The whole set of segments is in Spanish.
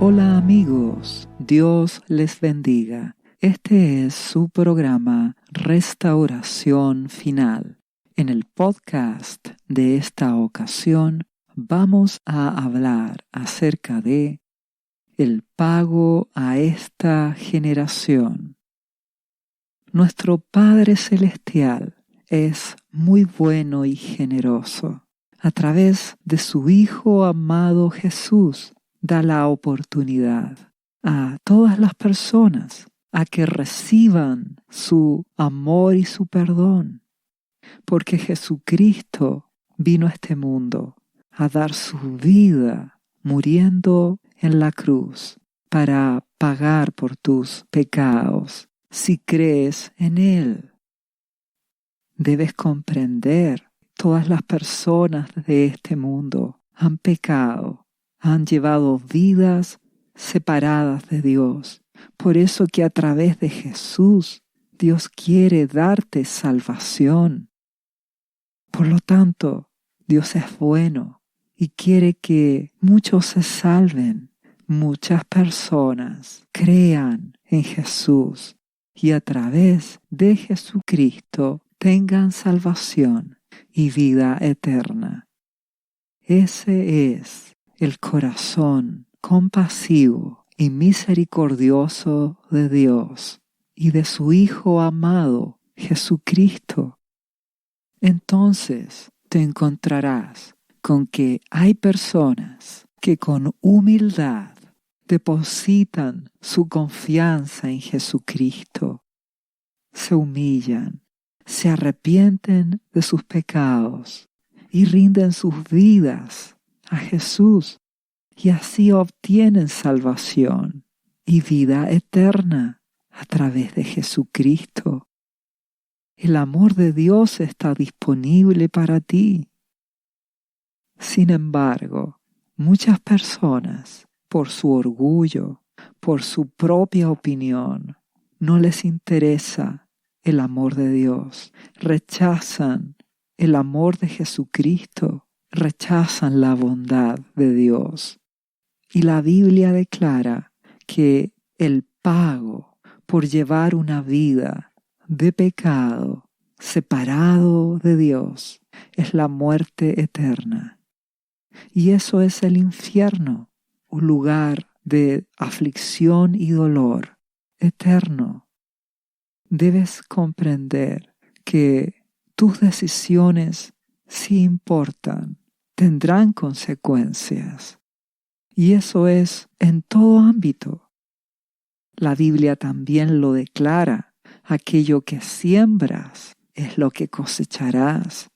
Hola amigos, Dios les bendiga. Este es su programa Restauración Final. En el podcast de esta ocasión vamos a hablar acerca de el pago a esta generación. Nuestro Padre Celestial es muy bueno y generoso. A través de su Hijo amado Jesús, da la oportunidad a todas las personas a que reciban su amor y su perdón, porque Jesucristo vino a este mundo a dar su vida muriendo en la cruz para pagar por tus pecados si crees en Él. Debes comprender, todas las personas de este mundo han pecado, han llevado vidas separadas de Dios. Por eso que a través de Jesús, Dios quiere darte salvación. Por lo tanto, Dios es bueno y quiere que muchos se salven, muchas personas crean en Jesús y a través de Jesucristo tengan salvación y vida eterna. Ese es el corazón compasivo y misericordioso de Dios y de su Hijo amado, Jesucristo. Entonces te encontrarás con que hay personas que con humildad depositan su confianza en Jesucristo, se humillan, se arrepienten de sus pecados y rinden sus vidas a Jesús y así obtienen salvación y vida eterna a través de Jesucristo. El amor de Dios está disponible para ti. Sin embargo, muchas personas, por su orgullo, por su propia opinión, no les interesa el amor de Dios. Rechazan el amor de Jesucristo, rechazan la bondad de Dios. Y la Biblia declara que el pago por llevar una vida de pecado, separado de Dios, es la muerte eterna. Y eso es el infierno, un lugar de aflicción y dolor eterno. Debes comprender que tus decisiones, si importan, tendrán consecuencias. Y eso es en todo ámbito. La Biblia también lo declara. Aquello que siembras es lo que cosecharás.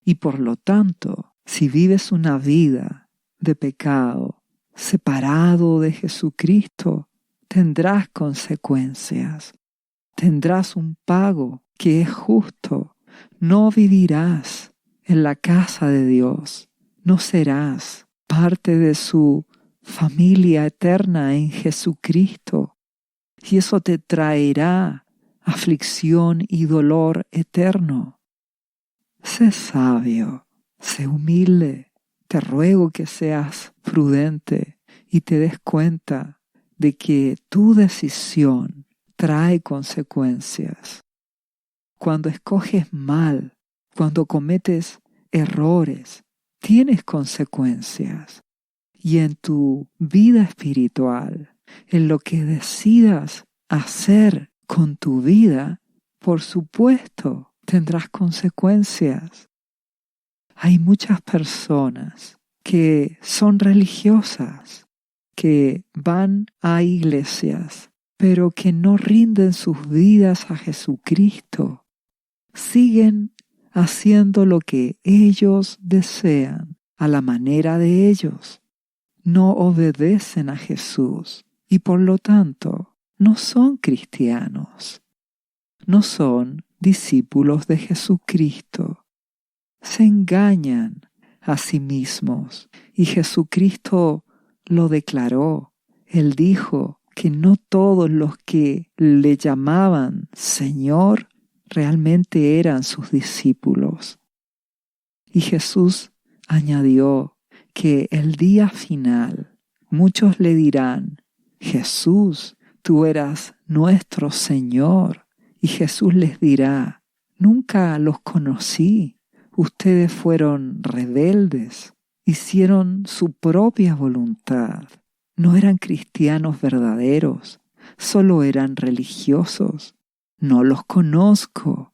Y por lo tanto, si vives una vida de pecado, separado de Jesucristo, tendrás consecuencias. Tendrás un pago que es justo. No vivirás en la casa de Dios. No serás parte de su familia eterna en Jesucristo. Y eso te traerá aflicción y dolor eterno. Sé sabio, sé humilde. Te ruego que seas prudente y te des cuenta de que tu decisión trae consecuencias. Cuando escoges mal, cuando cometes errores, tienes consecuencias. Y en tu vida espiritual, en lo que decidas hacer con tu vida, por supuesto, tendrás consecuencias. Hay muchas personas que son religiosas, que van a iglesias, pero que no rinden sus vidas a Jesucristo. Siguen haciendo lo que ellos desean, a la manera de ellos. No obedecen a Jesús y por lo tanto no son cristianos. No son discípulos de Jesucristo. Se engañan a sí mismos y Jesucristo lo declaró. Él dijo que no todos los que le llamaban Señor realmente eran sus discípulos. Y Jesús añadió que el día final, Muchos le dirán: Jesús, tú eras nuestro Señor. Y Jesús les dirá: nunca los conocí. Ustedes fueron rebeldes, hicieron su propia voluntad. No eran cristianos verdaderos, solo eran religiosos. No los conozco.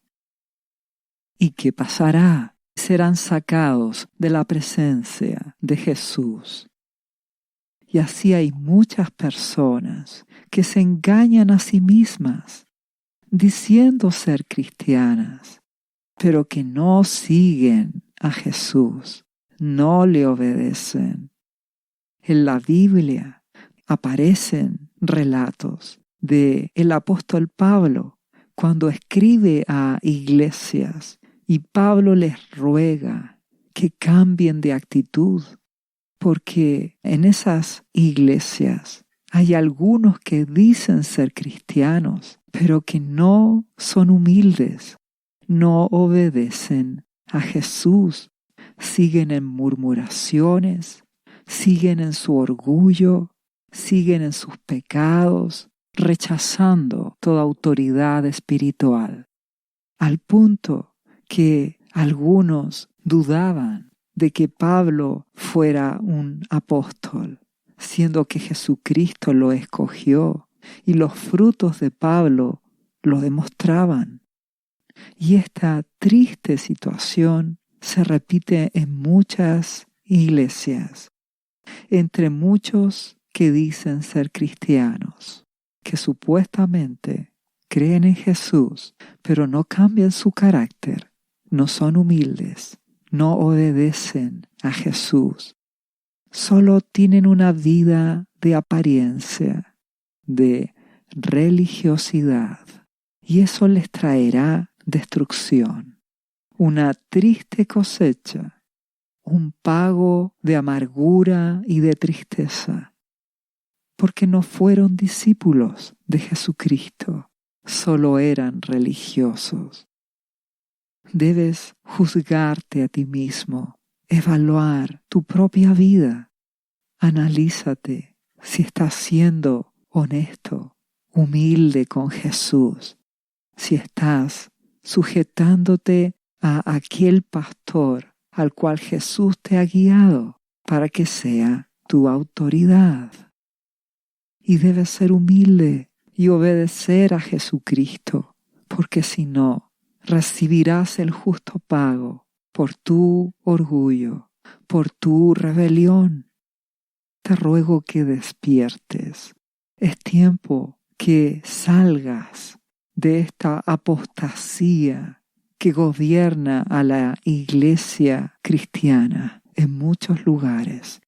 ¿Y qué pasará? Serán sacados de la presencia de Jesús. Y así hay muchas personas que se engañan a sí mismas, diciendo ser cristianas, pero que no siguen a Jesús, no le obedecen. En la Biblia aparecen relatos de el apóstol Pablo cuando escribe a iglesias y Pablo les ruega que cambien de actitud, porque en esas iglesias hay algunos que dicen ser cristianos, pero que no son humildes, no obedecen a Jesús, siguen en murmuraciones, siguen en su orgullo, siguen en sus pecados, rechazando toda autoridad espiritual, al punto que algunos dudaban de que Pablo fuera un apóstol, siendo que Jesucristo lo escogió y los frutos de Pablo lo demostraban. Y esta triste situación se repite en muchas iglesias, entre muchos que dicen ser cristianos, que supuestamente creen en Jesús, pero no cambian su carácter, no son humildes, no obedecen a Jesús, solo tienen una vida de apariencia, de religiosidad, y eso les traerá destrucción, una triste cosecha, un pago de amargura y de tristeza, porque no fueron discípulos de Jesucristo, solo eran religiosos. Debes juzgarte a ti mismo, evaluar tu propia vida. Analízate si estás siendo honesto, humilde con Jesús, si estás sujetándote a aquel pastor al cual Jesús te ha guiado para que sea tu autoridad. Y debes ser humilde y obedecer a Jesucristo, porque si no, recibirás el justo pago por tu orgullo, por tu rebelión. Te ruego que despiertes. Es tiempo que salgas de esta apostasía que gobierna a la iglesia cristiana en muchos lugares.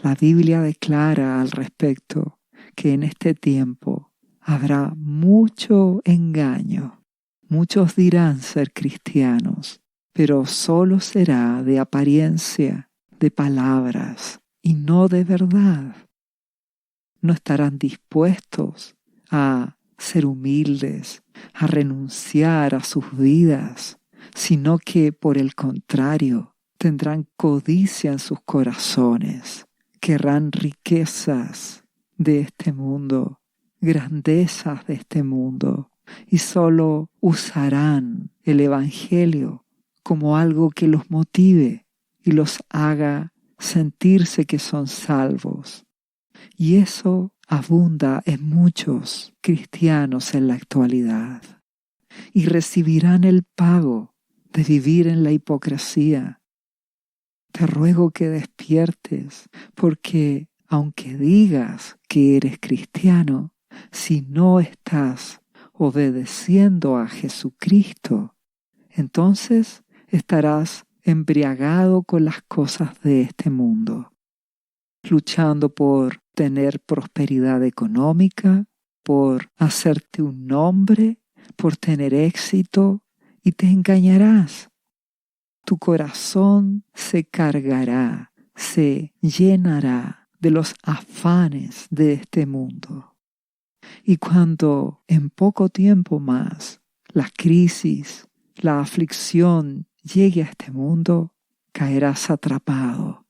La Biblia declara al respecto que en este tiempo habrá mucho engaño. Muchos dirán ser cristianos, pero solo será de apariencia, de palabras y no de verdad. No estarán dispuestos a ser humildes, a renunciar a sus vidas, sino que por el contrario tendrán codicia en sus corazones. Querrán riquezas de este mundo, grandezas de este mundo, y solo usarán el Evangelio como algo que los motive y los haga sentirse que son salvos. Y eso abunda en muchos cristianos en la actualidad. Y recibirán el pago de vivir en la hipocresía. Te ruego que despiertes, porque aunque digas que eres cristiano, si no estás obedeciendo a Jesucristo, entonces estarás embriagado con las cosas de este mundo, luchando por tener prosperidad económica, por hacerte un nombre, por tener éxito, y te engañarás. Tu corazón se cargará, se llenará de los afanes de este mundo. Y cuando en poco tiempo más la crisis, la aflicción llegue a este mundo, caerás atrapado.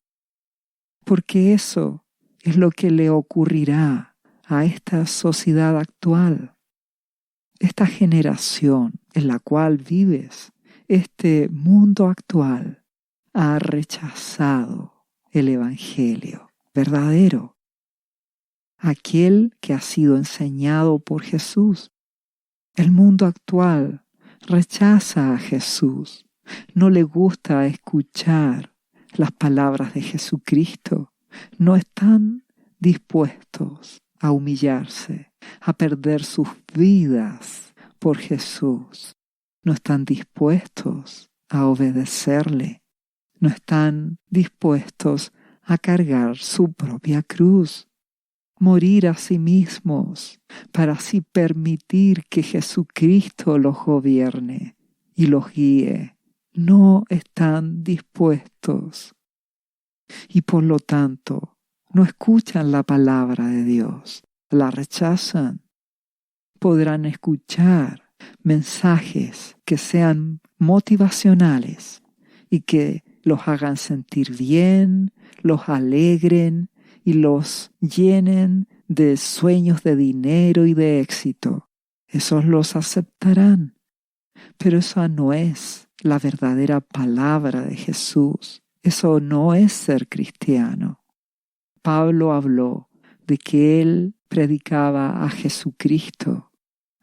Porque eso es lo que le ocurrirá a esta sociedad actual, esta generación en la cual vives, este mundo actual ha rechazado el Evangelio verdadero, aquel que ha sido enseñado por Jesús. El mundo actual rechaza a Jesús, no le gusta escuchar las palabras de Jesucristo, no están dispuestos a humillarse, a perder sus vidas por Jesús, no están dispuestos a obedecerle, no están dispuestos a cargar su propia cruz, morir a sí mismos para así permitir que Jesucristo los gobierne y los guíe. No están dispuestos y por lo tanto no escuchan la palabra de Dios, la rechazan. Podrán escuchar mensajes que sean motivacionales y que los hagan sentir bien, los alegren y los llenen de sueños de dinero y de éxito. Esos los aceptarán, pero esa no es la verdadera palabra de Jesús. Eso no es ser cristiano. Pablo habló de que él predicaba a Jesucristo,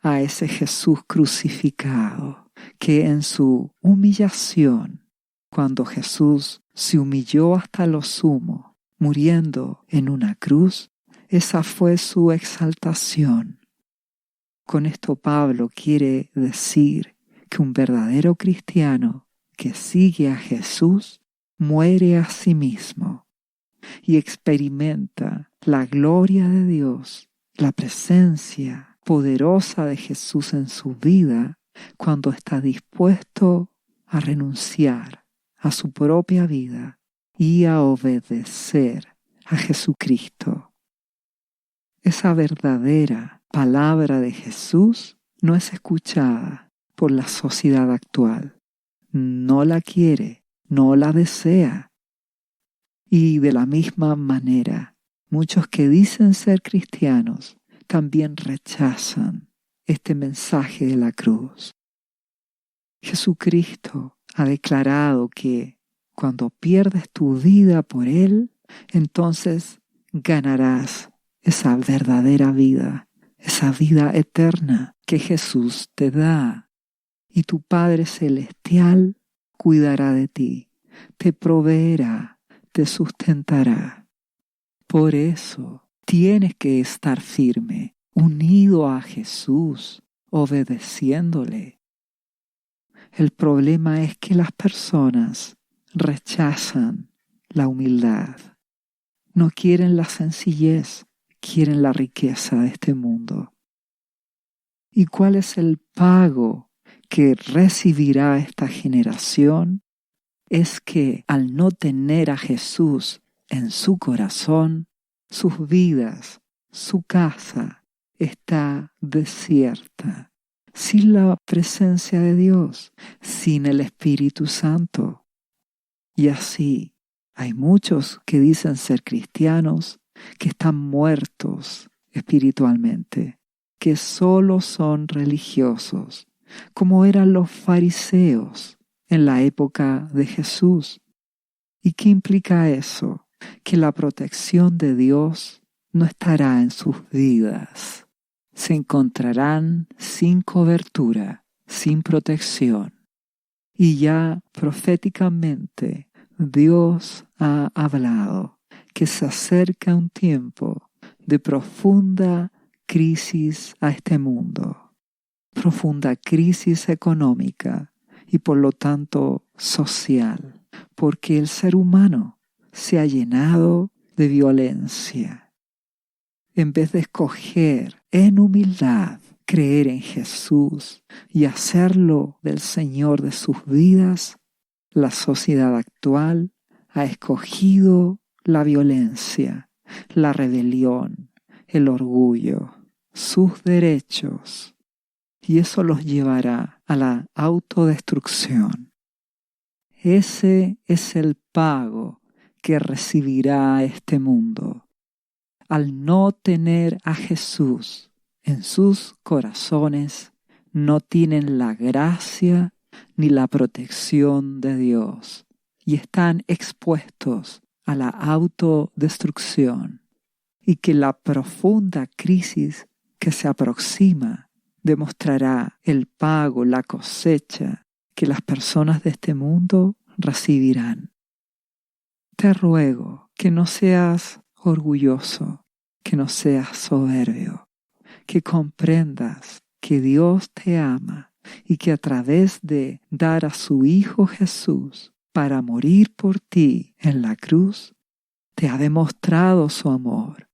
a ese Jesús crucificado, que en su humillación, cuando Jesús se humilló hasta lo sumo, muriendo en una cruz, esa fue su exaltación. Con esto Pablo quiere decir que un verdadero cristiano que sigue a Jesús muere a sí mismo y experimenta la gloria de Dios, la presencia poderosa de Jesús en su vida cuando está dispuesto a renunciar a su propia vida y a obedecer a Jesucristo. Esa verdadera palabra de Jesús no es escuchada por la sociedad actual. No la quiere, no la desea. Y de la misma manera, muchos que dicen ser cristianos también rechazan este mensaje de la cruz. Jesucristo ha declarado que cuando pierdes tu vida por Él, entonces ganarás esa verdadera vida, esa vida eterna que Jesús te da. Y tu Padre Celestial cuidará de ti, te proveerá, te sustentará. Por eso tienes que estar firme, unido a Jesús, obedeciéndole. El problema es que las personas rechazan la humildad. No quieren la sencillez, quieren la riqueza de este mundo. ¿Y cuál es el pago que recibirá esta generación? Es que al no tener a Jesús en su corazón, sus vidas, su casa está desierta, sin la presencia de Dios, sin el Espíritu Santo. Y así hay muchos que dicen ser cristianos, que están muertos espiritualmente, que solo son religiosos, como eran los fariseos en la época de Jesús. ¿Y qué implica eso? Que la protección de Dios no estará en sus vidas. Se encontrarán sin cobertura, sin protección. Y ya proféticamente Dios ha hablado que se acerca un tiempo de profunda crisis a este mundo, profunda crisis económica y por lo tanto social, porque el ser humano se ha llenado de violencia. En vez de escoger en humildad creer en Jesús y hacerlo del Señor de sus vidas, la sociedad actual ha escogido la violencia, la rebelión, el orgullo, sus derechos, y eso los llevará a la autodestrucción. Ese es el pago que recibirá este mundo. al no tener a Jesús en sus corazones, no tienen la gracia ni la protección de Dios y están expuestos a la autodestrucción, y que la profunda crisis que se aproxima demostrará el pago, la cosecha que las personas de este mundo recibirán. Te ruego que no seas orgulloso, que no seas soberbio, que comprendas que Dios te ama y que a través de dar a su Hijo Jesús para morir por ti en la cruz, te ha demostrado su amor.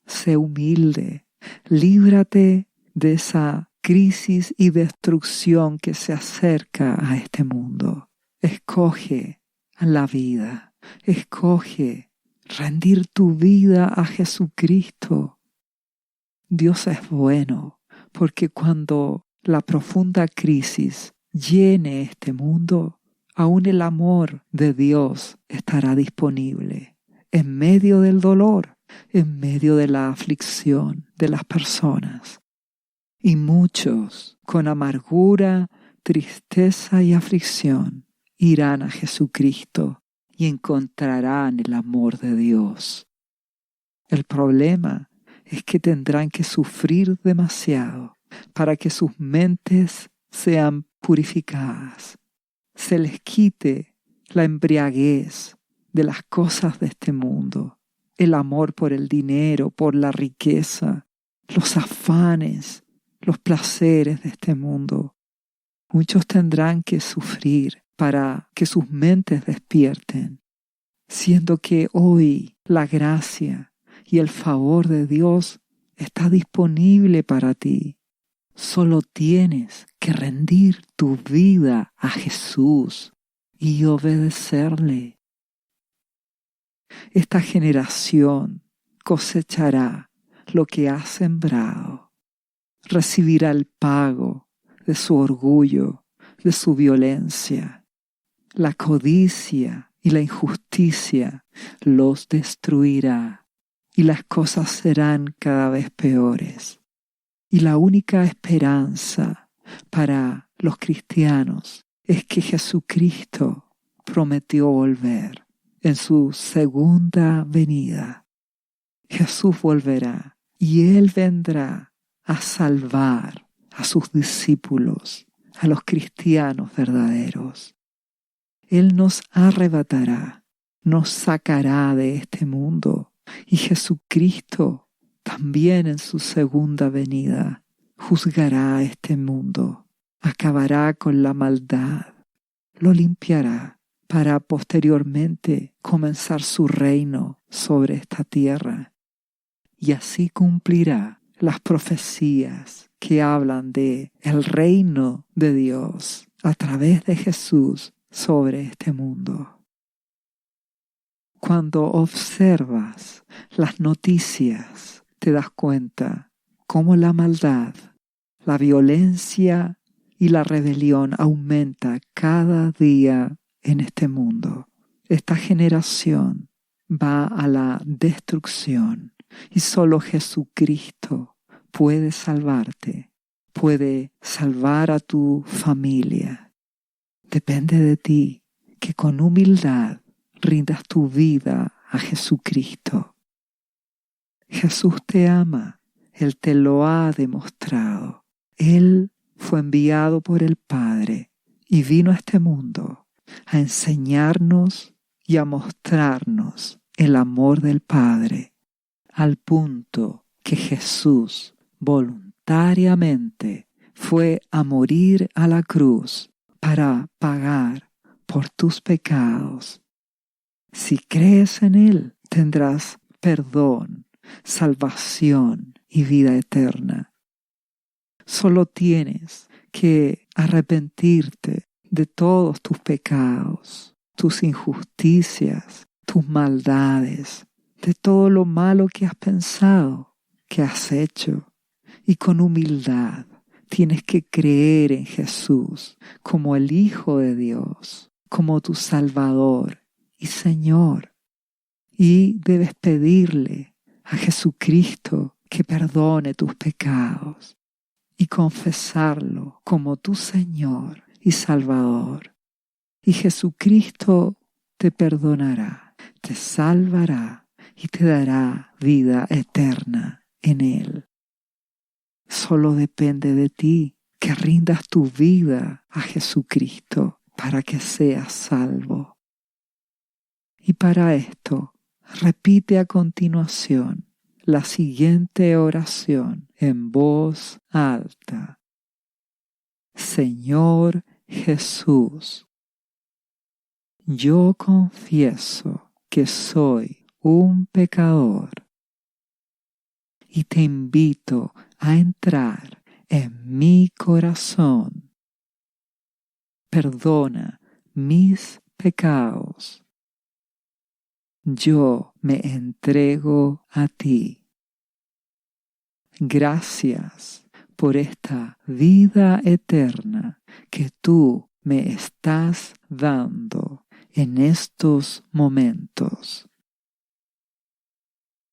Sé humilde, líbrate de esa crisis y destrucción que se acerca a este mundo. Escoge la vida, escoge rendir tu vida a Jesucristo. Dios es bueno, porque cuando la profunda crisis llene este mundo, aún el amor de Dios estará disponible en medio del dolor, en medio de la aflicción de las personas. Y muchos, con amargura, tristeza y aflicción, irán a Jesucristo y encontrarán el amor de Dios. El problema es que tendrán que sufrir demasiado para que sus mentes sean purificadas, se les quite la embriaguez de las cosas de este mundo, el amor por el dinero, por la riqueza, los afanes, los placeres de este mundo. Muchos tendrán que sufrir para que sus mentes despierten, siendo que hoy la gracia y el favor de Dios está disponible para ti. Solo tienes que rendir tu vida a Jesús y obedecerle. Esta generación cosechará lo que ha sembrado. Recibirá el pago de su orgullo, de su violencia. La codicia y la injusticia los destruirá y las cosas serán cada vez peores. Y la única esperanza para los cristianos es que Jesucristo prometió volver en su segunda venida. Jesús volverá y Él vendrá a salvar a sus discípulos, a los cristianos verdaderos. Él nos arrebatará, nos sacará de este mundo y Jesucristo también en su segunda venida juzgará a este mundo, acabará con la maldad, lo limpiará para posteriormente comenzar su reino sobre esta tierra. Y así cumplirá las profecías que hablan de el reino de Dios a través de Jesús sobre este mundo. Cuando observas las noticias, te das cuenta cómo la maldad, la violencia y la rebelión aumenta cada día en este mundo. Esta generación va a la destrucción y solo Jesucristo puede salvarte, puede salvar a tu familia. Depende de ti que con humildad rindas tu vida a Jesucristo. Jesús te ama, Él te lo ha demostrado. Él fue enviado por el Padre y vino a este mundo a enseñarnos y a mostrarnos el amor del Padre, al punto que Jesús voluntariamente fue a morir a la cruz para pagar por tus pecados. Si crees en Él, tendrás perdón, salvación y vida eterna. Solo tienes que arrepentirte de todos tus pecados, tus injusticias, tus maldades, de todo lo malo que has pensado, que has hecho. Y con humildad tienes que creer en Jesús como el Hijo de Dios, como tu Salvador y Señor. Y debes pedirle a Jesucristo que perdone tus pecados y confesarlo como tu Señor y Salvador. Y Jesucristo te perdonará, te salvará y te dará vida eterna en Él. Solo depende de ti que rindas tu vida a Jesucristo para que seas salvo. Y para esto, repite a continuación la siguiente oración en voz alta. Señor Jesús, yo confieso que soy un pecador y te invito a entrar en mi corazón. Perdona mis pecados. Yo me entrego a ti. Gracias por esta vida eterna que tú me estás dando en estos momentos.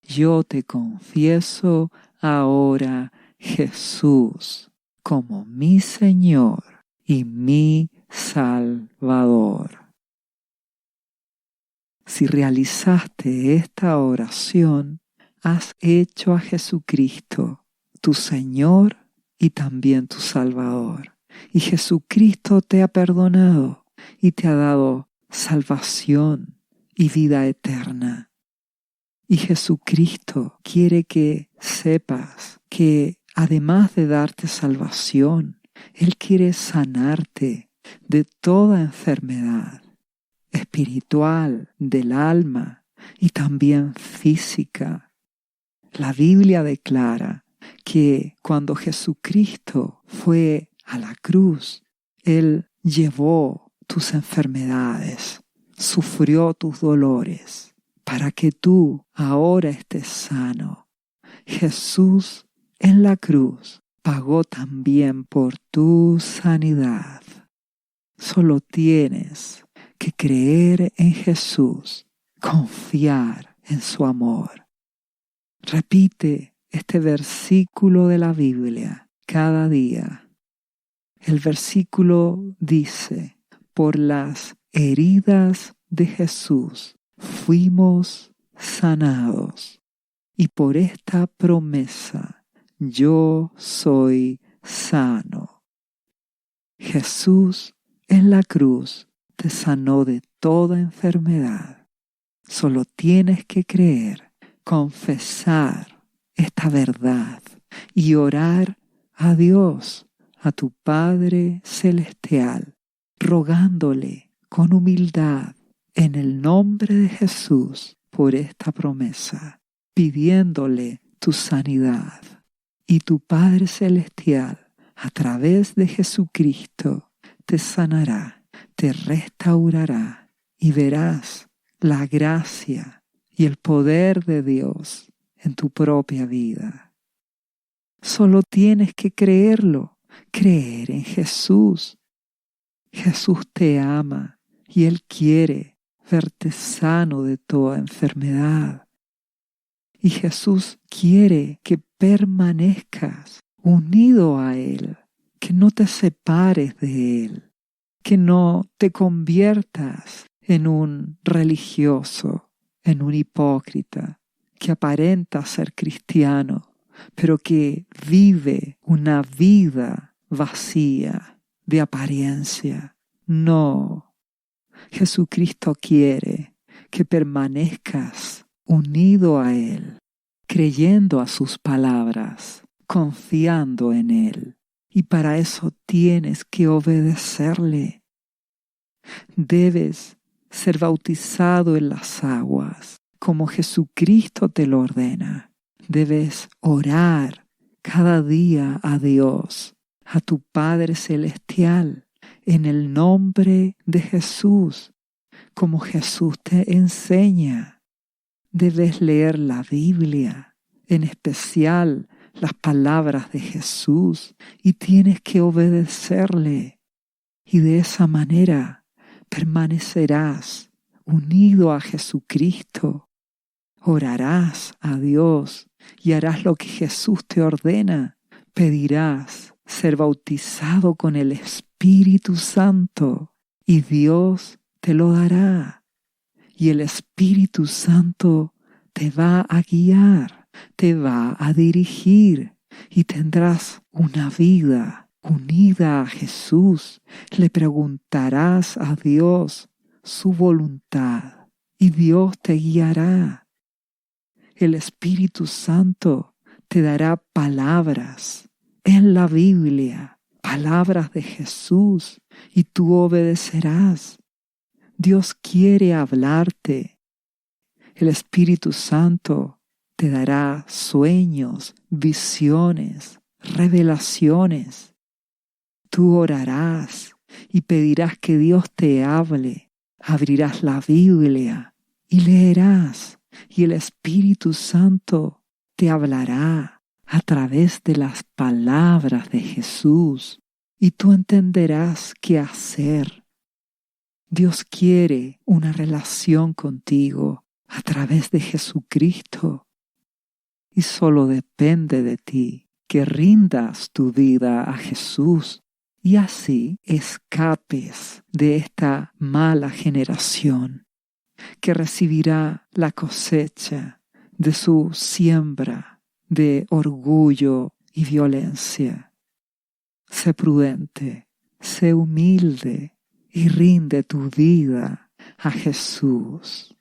Yo te confieso ahora, Jesús, como mi Señor y mi Salvador. Si realizaste esta oración, has hecho a Jesucristo tu Señor y también tu Salvador. Y Jesucristo te ha perdonado y te ha dado salvación y vida eterna. Y Jesucristo quiere que sepas que además de darte salvación, Él quiere sanarte de toda enfermedad espiritual, del alma y también física. La Biblia declara que cuando Jesucristo fue a la cruz, Él llevó tus enfermedades, sufrió tus dolores, para que tú ahora estés sano. Jesús en la cruz pagó también por tu sanidad. Solo tienes que creer en Jesús, confiar en su amor. Repite este versículo de la Biblia cada día. El versículo dice: por las heridas de Jesús fuimos sanados, y por esta promesa yo soy sano. Jesús en la cruz te sanó de toda enfermedad. Solo tienes que creer, confesar esta verdad y orar a Dios, a tu Padre Celestial, rogándole con humildad en el nombre de Jesús por esta promesa, pidiéndole tu sanidad. Y tu Padre Celestial, a través de Jesucristo, te sanará, te restaurará y verás la gracia y el poder de Dios en tu propia vida. Solo tienes que creerlo, creer en Jesús. Jesús te ama y Él quiere verte sano de toda enfermedad. Y Jesús quiere que permanezcas unido a Él, que no te separes de Él, que no te conviertas en un religioso, en un hipócrita, que aparenta ser cristiano, pero que vive una vida vacía de apariencia. No, Jesucristo quiere que permanezcas unido a Él, creyendo a sus palabras, confiando en Él. Y para eso tienes que obedecerle. Debes ser bautizado en las aguas, como Jesucristo te lo ordena. Debes orar cada día a Dios, a tu Padre Celestial, en el nombre de Jesús, como Jesús te enseña. Debes leer la Biblia, en especial las palabras de Jesús, y tienes que obedecerle. Y de esa manera permanecerás unido a Jesucristo, Orarás a Dios y harás lo que Jesús te ordena. Pedirás ser bautizado con el Espíritu Santo y Dios te lo dará. Y el Espíritu Santo te va a guiar, te va a dirigir y tendrás una vida unida a Jesús. Le preguntarás a Dios su voluntad y Dios te guiará. El Espíritu Santo te dará palabras en la Biblia, palabras de Jesús, y tú obedecerás. Dios quiere hablarte. El Espíritu Santo te dará sueños, visiones, revelaciones. Tú orarás y pedirás que Dios te hable. Abrirás la Biblia y leerás, y el Espíritu Santo te hablará a través de las palabras de Jesús, y tú entenderás qué hacer. Dios quiere una relación contigo a través de Jesucristo, y solo depende de ti que rindas tu vida a Jesús y así escapes de esta mala generación que recibirá la cosecha de su siembra de orgullo y violencia. Sé prudente, sé humilde y rinde tu vida a Jesús.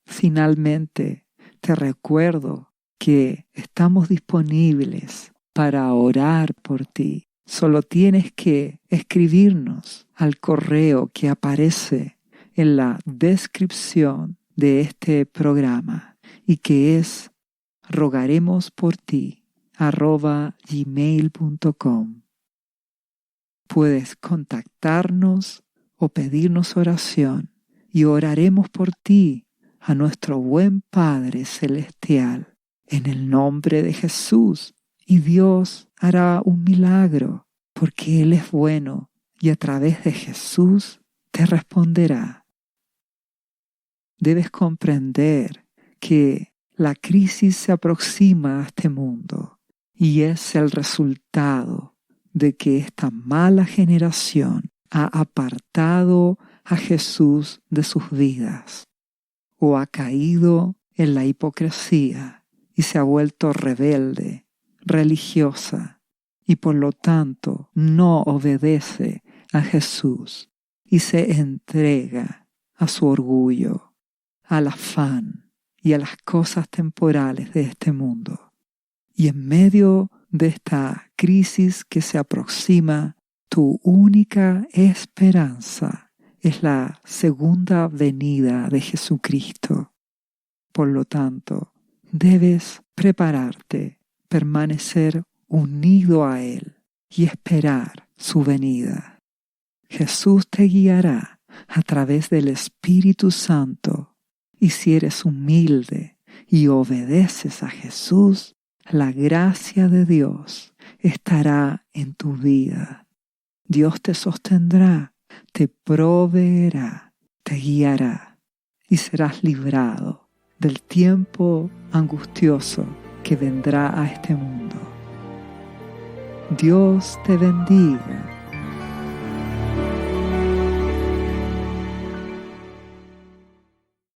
Finalmente, te recuerdo que estamos disponibles para orar por ti. Solo tienes que escribirnos al correo que aparece en la descripción de este programa y que es rogaremosporti@gmail.com. Puedes contactarnos o pedirnos oración y oraremos por ti a nuestro buen Padre Celestial en el nombre de Jesús, y Dios hará un milagro porque Él es bueno y a través de Jesús te responderá. Debes comprender que la crisis se aproxima a este mundo y es el resultado de que esta mala generación ha apartado a Jesús de sus vidas o ha caído en la hipocresía y se ha vuelto rebelde, religiosa, y por lo tanto no obedece a Jesús y se entrega a su orgullo, al afán y a las cosas temporales de este mundo. Y en medio de esta crisis que se aproxima, tu única esperanza es la segunda venida de Jesucristo. Por lo tanto, debes prepararte, permanecer unido a Él y esperar su venida. Jesús te guiará a través del Espíritu Santo, y si eres humilde y obedeces a Jesús, la gracia de Dios estará en tu vida. Dios te sostendrá, te proveerá, te guiará y serás librado del tiempo angustioso que vendrá a este mundo. Dios te bendiga